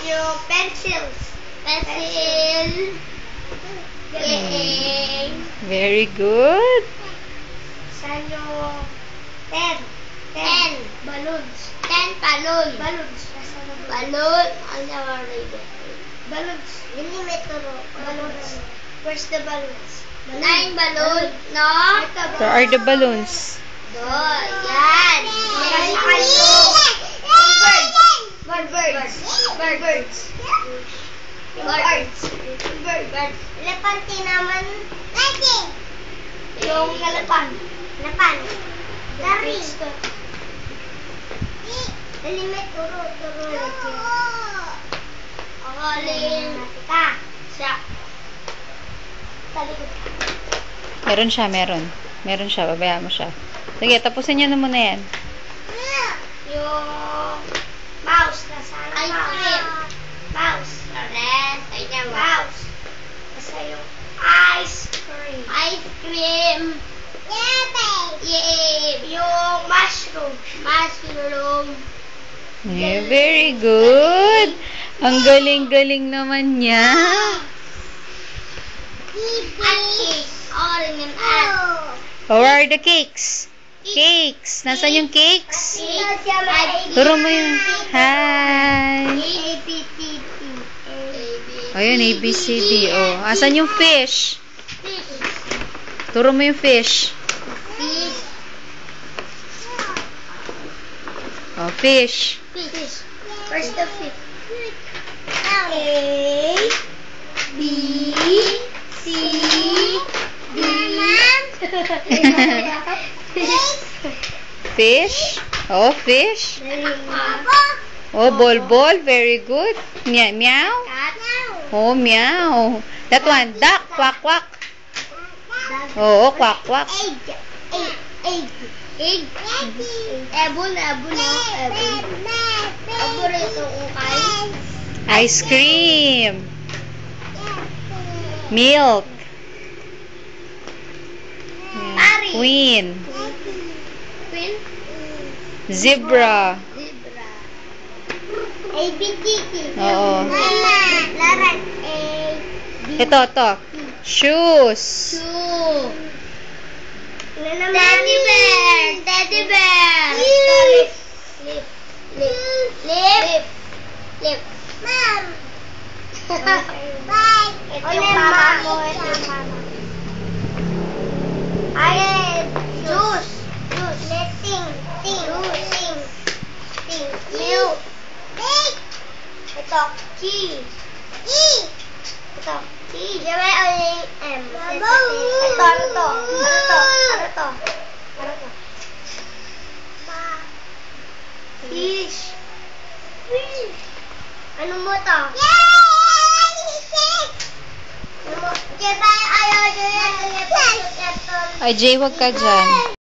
yung pencils. Pencil. Galing. Very good. Saan yung 10? 10. Balloons. 10 balloon. Balloons. Balloon. Ano naman rin? Balloons. Hindi may turo. Balloons. Where's the balloons? 9 balloon. No? Where are the balloons? Doon. Yan. Birds. Birds. Elepante naman. Yung elepan. Dari. Elimit, turo. Akalin. Siya. Talikod. Meron siya, meron. Meron siya, babayaan mo siya. Sige, tapusin niyo na muna yan. Yung mouse. Nasaan ang mouse? Mouse. Correct. Ayun, mouse. Nasa yung ice cream. Ice cream. Yay! Yung mushroom. Yeah, very good. Ang galing-galing naman niya. At cake. Orange and at. Oh, where are the cakes? Cakes. Nasaan yung cakes? Turo mo yung... Hi. Ayun, A, B, C, D. Oh, asan yung fish? Turo mo yung fish. Oh, fish. Where's the fish? A, B, C, D. Fish. Oh, fish. Oh, ball. Very good. Meow. Oh, meow. That one. Duck. Quack. Oh, quack. Egg. Ebon. Paborito ukay. Ice cream. Milk. Pari. Queen. Queen. Zebra. A, B, C, D. Oo. Laran. A, B. Ito. Shoes. Shoe. Teddy bear. Lip. Mom. Bye. Ito yung mama mo. Juice. Ting. Milk. Ito. Key. Ito. Key. Diyan may uling M. Ito. Ano to? Fish. Ano mo to? Ano mo? Diba ayaw nyo yan? Ay, Jay, wag ka dyan.